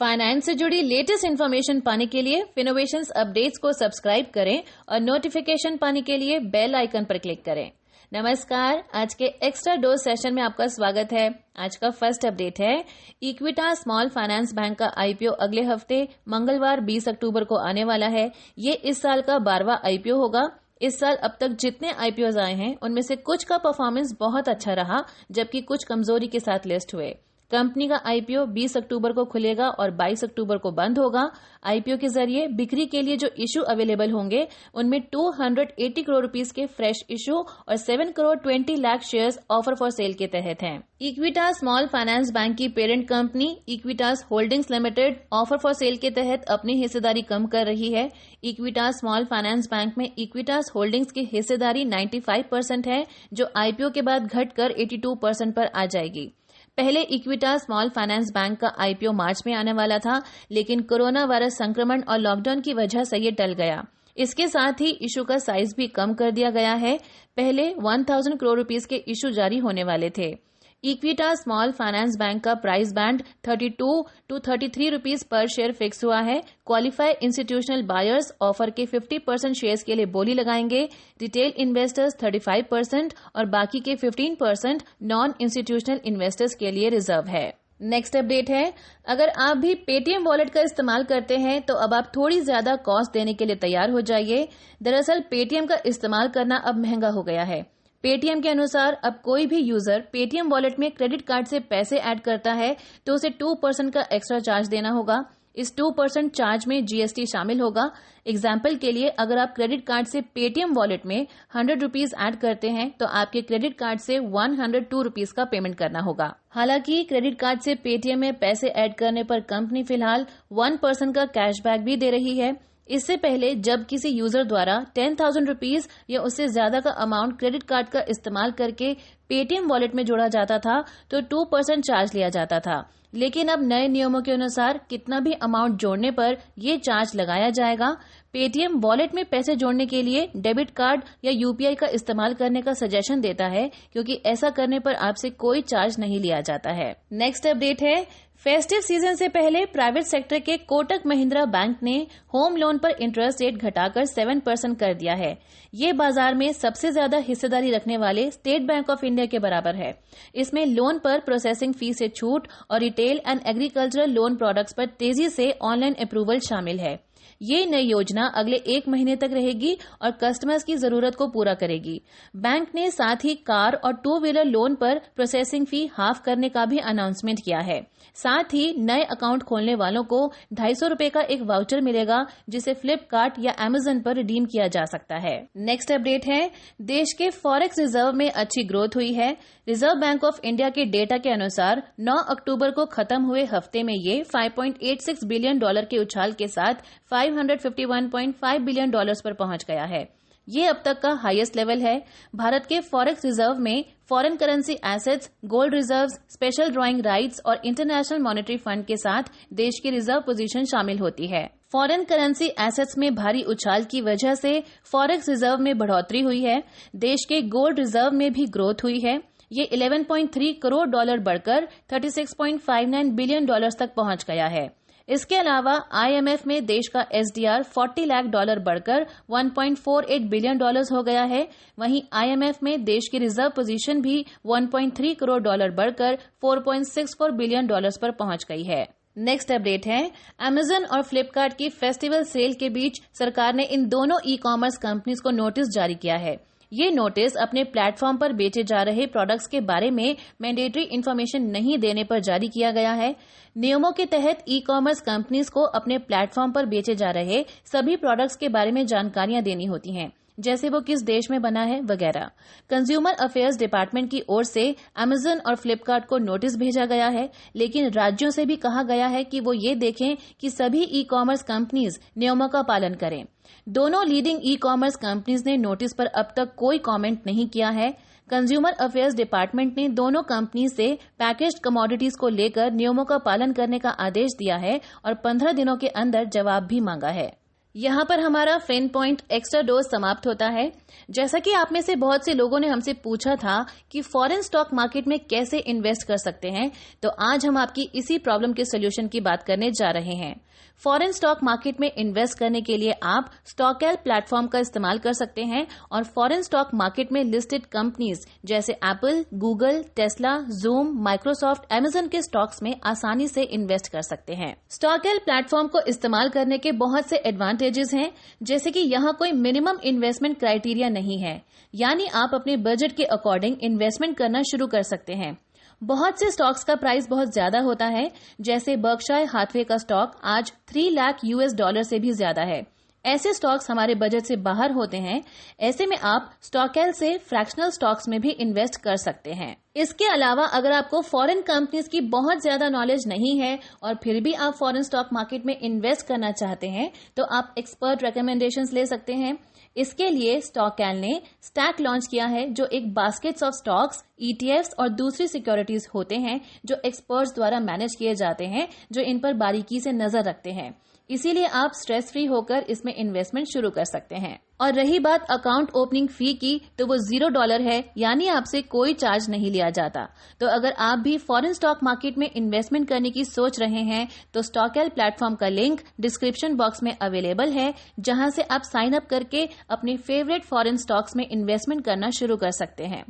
Finance से जुड़ी latest information पाने के लिए फिनोवेशंस अपडेट्स को सब्सक्राइब करें और नोटिफिकेशन पाने के लिए बेल आइकन पर क्लिक करें। नमस्कार, आज के एक्स्ट्रा डोज सेशन में आपका स्वागत है। आज का फर्स्ट अपडेट है इक्विटा स्मॉल फाइनेंस बैंक का आईपीओ अगले हफ्ते मंगलवार 20 अक्टूबर को आने वाला है। ये इस साल का 12वां आईपीओ होगा। इस साल अब तक जितने आईपीओज आए हैं उनमें से कुछ का परफॉर्मेंस बहुत अच्छा रहा, जबकि कुछ कमजोरी के साथ लिस्ट हुए। कंपनी का आईपीओ 20 अक्टूबर को खुलेगा और 22 अक्टूबर को बंद होगा। आईपीओ के जरिए बिक्री के लिए जो इशू अवेलेबल होंगे उनमें 280 करोड़ रुपीस के फ्रेश इशू और 7 crore 20 lakh shares offer for sale के तहत हैं। इक्विटा स्मॉल फाइनेंस बैंक की parent company Equitas holdings limited offer for sale के तहत अपनी हिस्सेदारी कम कर रही है। इक्विटा स्मॉल फाइनेंस बैंक में इक्विटास होल्डिंग्स की हिस्सेदारी 95% है, जो आईपीओ के बाद घटकर 82% पर आ जाएगी। पहले इक्विटा स्मॉल फाइनेंस बैंक का आईपीओ मार्च में आने वाला था, लेकिन कोरोना वायरस संक्रमण और लॉकडाउन की वजह से ये टल गया। इसके साथ ही इशू का साइज भी कम कर दिया गया है। पहले 1000 करोड़ रुपीस के इशू जारी होने वाले थे। इक्विटा स्मॉल फाइनेंस बैंक का प्राइस बैंड 32 to 33 रुपीस पर शेयर फिक्स हुआ है। क्वालिफाइड इंस्टीट्यूशनल बायर्स ऑफर के 50% शेयर्स के लिए बोली लगाएंगे। रिटेल इन्वेस्टर्स 35% और बाकी के 15% नॉन इंस्टीट्यूशनल इन्वेस्टर्स के लिए रिजर्व है। नेक्स्ट अपडेट है, अगर आप भी पेटीएम वॉलेट का इस्तेमाल करते हैं तो अब आप थोड़ी ज्यादा कॉस्ट देने के लिए तैयार हो जाइए। दरअसल पेटीएम का इस्तेमाल करना अब महंगा हो गया है। पेटीएम के अनुसार अब कोई भी यूजर पेटीएम वॉलेट में क्रेडिट कार्ड से पैसे ऐड करता है तो उसे 2% का एक्स्ट्रा चार्ज देना होगा। इस 2% चार्ज में जीएसटी शामिल होगा। एग्जाम्पल के लिए, अगर आप क्रेडिट कार्ड से पेटीएम वॉलेट में 100 रुपीज ऐड करते हैं तो आपके क्रेडिट कार्ड से 102 रुपीज का पेमेंट करना होगा। हालांकि क्रेडिट कार्ड से पेटीएम में पैसे ऐड करने पर कंपनी फिलहाल 1% का कैशबैक भी दे रही है। इससे पहले जब किसी यूजर द्वारा 10,000 रुपीज या उससे ज्यादा का अमाउंट क्रेडिट कार्ड का इस्तेमाल करके पेटीएम वॉलेट में जोड़ा जाता था तो 2% चार्ज लिया जाता था, लेकिन अब नए नियमों के अनुसार कितना भी अमाउंट जोड़ने पर यह चार्ज लगाया जाएगा। पेटीएम वॉलेट में पैसे जोड़ने के लिए डेबिट कार्ड या यूपीआई का इस्तेमाल करने का सजेशन देता है, क्योंकि ऐसा करने पर आपसे कोई चार्ज नहीं लिया जाता है। नेक्स्ट अपडेट है, फेस्टिव सीजन से पहले प्राइवेट सेक्टर के कोटक महिंद्रा बैंक ने होम लोन पर इंटरेस्ट रेट घटाकर 7% कर दिया है। ये बाजार में सबसे ज्यादा हिस्सेदारी रखने वाले स्टेट बैंक ऑफ इंडिया के बराबर है। इसमें लोन पर प्रोसेसिंग फी से छूट और retail and agricultural loan products पर तेजी से ऑनलाइन अप्रूवल शामिल है। ये नई योजना अगले 1 महीने तक रहेगी और कस्टमर्स की जरूरत को पूरा करेगी। बैंक ने साथ ही कार और 2 व्हीलर लोन पर प्रोसेसिंग फी हाफ करने का भी अनाउंसमेंट किया है। साथ ही नए अकाउंट खोलने वालों को 250 रुपए का एक वाउचर मिलेगा, जिसे फ्लिपकार्ट या अमेजन पर रिडीम किया जा सकता है। नेक्स्ट अपडेट है, देश के फॉरेक्स रिजर्व में अच्छी ग्रोथ हुई है। रिजर्व बैंक ऑफ इंडिया के डेटा के अनुसार 9 अक्टूबर को खत्म हुए हफ्ते में ये $5.86 बिलियन के उछाल के साथ $551.5 बिलियन पर पहुंच गया है। ये अब तक का हाईएस्ट लेवल है। भारत के फॉरेक्स रिजर्व में foreign currency assets, gold reserves, special drawing rights और इंटरनेशनल मॉनेटरी फंड के साथ देश की रिजर्व पोजीशन शामिल होती है। फॉरेन करेंसी एसेट्स में भारी उछाल की वजह से फॉरेक्स रिजर्व में बढ़ोतरी हुई है। देश के गोल्ड रिजर्व में भी ग्रोथ हुई है। ये $11.3 करोड़ बढ़कर $36.59 बिलियन तक पहुंच गया है। इसके अलावा आईएमएफ में देश का एसडीआर $40 लाख बढ़कर $1.48 बिलियन हो गया है। वहीं आईएमएफ में देश की रिजर्व पोजीशन भी 1.3 करोड़ बढ़कर $4.64 बिलियन पर पहुंच गई है। नेक्स्ट अपडेट है, अमेजन और फ्लिपकार्ट की फेस्टिवल सेल के बीच सरकार ने इन दोनों ई कॉमर्स कंपनीज को नोटिस जारी किया है। ये नोटिस अपने प्लेटफॉर्म पर बेचे जा रहे प्रोडक्ट्स के बारे में मैंडेटरी इन्फॉर्मेशन नहीं देने पर जारी किया गया है। नियमों के तहत ई कॉमर्स कंपनीज को अपने प्लेटफॉर्म पर बेचे जा रहे सभी प्रोडक्ट्स के बारे में जानकारियां देनी होती हैं, जैसे वो किस देश में बना है वगैरह। कंज्यूमर अफेयर्स डिपार्टमेंट की ओर से अमेजन और फ्लिपकार्ट को नोटिस भेजा गया है, लेकिन राज्यों से भी कहा गया है कि वो ये देखें कि सभी ई कॉमर्स कंपनीज नियमों का पालन करें। दोनों लीडिंग ई कॉमर्स कंपनीज ने नोटिस पर अब तक कोई कमेंट नहीं किया है। कंज्यूमर अफेयर्स डिपार्टमेंट ने दोनों कंपनी से पैकेज्ड कमोडिटीज को लेकर नियमों का पालन करने का आदेश दिया है और 15 दिनों के अंदर जवाब भी मांगा है। यहाँ पर हमारा फिन पॉइंट एक्स्ट्रा डोज समाप्त होता है। जैसा कि आप में से बहुत से लोगों ने हमसे पूछा था कि फॉरेन स्टॉक मार्केट में कैसे इन्वेस्ट कर सकते हैं, तो आज हम आपकी इसी प्रॉब्लम के सोल्यूशन की बात करने जा रहे हैं। फॉरेन स्टॉक मार्केट में इन्वेस्ट करने के लिए आप स्टॉकेल प्लेटफॉर्म का इस्तेमाल कर सकते हैं और फॉरेन स्टॉक मार्केट में लिस्टेड कंपनीज जैसे Apple, Google, Tesla, zoom, Microsoft, Amazon के स्टॉक्स में आसानी से इन्वेस्ट कर सकते हैं। स्टॉकेल प्लेटफॉर्म को इस्तेमाल करने के बहुत से एडवांटेजेस हैं, जैसे कि यहाँ कोई मिनिमम इन्वेस्टमेंट क्राइटेरिया नहीं है, यानी आप अपने बजट के अकॉर्डिंग इन्वेस्टमेंट करना शुरू कर सकते हैं। बहुत से स्टॉक्स का प्राइस बहुत ज्यादा होता है, जैसे बर्कशायर हाथवे का स्टॉक आज 3 लाख $US से भी ज्यादा है। ऐसे स्टॉक्स हमारे बजट से बाहर होते हैं। ऐसे में आप स्टॉकेल से फ्रैक्शनल स्टॉक्स में भी इन्वेस्ट कर सकते हैं। इसके अलावा अगर आपको फॉरेन कंपनीज की बहुत ज्यादा नॉलेज नहीं है और फिर भी आप फॉरेन स्टॉक मार्केट में इन्वेस्ट करना चाहते हैं, तो आप एक्सपर्ट रिकमेंडेशंस ले सकते हैं। इसके लिए स्टॉकेल ने स्टैक लॉन्च किया है, जो एक बास्केट्स ऑफ स्टॉक्स, ETFs और दूसरी सिक्योरिटीज होते हैं जो एक्सपर्ट्स द्वारा मैनेज किए जाते हैं, जो इन पर बारीकी से नजर रखते हैं। इसीलिए आप स्ट्रेस फ्री होकर इसमें इन्वेस्टमेंट शुरू कर सकते हैं। और रही बात अकाउंट ओपनिंग फी की, तो वो $0 है, यानी आपसे कोई चार्ज नहीं लिया जाता। तो अगर आप भी फॉरेन स्टॉक मार्केट में इन्वेस्टमेंट करने की सोच रहे हैं, तो स्टॉकेल प्लेटफॉर्म का लिंक डिस्क्रिप्शन बॉक्स में अवेलेबल है, जहां से आप साइन अप करके अपने फेवरेट फॉरेन स्टॉक्स में इन्वेस्टमेंट करना शुरू कर सकते हैं।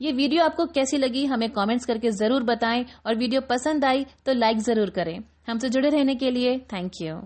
ये वीडियो आपको कैसी लगी हमें कमेंट्स करके जरूर बताएं, और वीडियो पसंद आई तो लाइक जरूर करें। हमसे जुड़े रहने के लिए थैंक यू।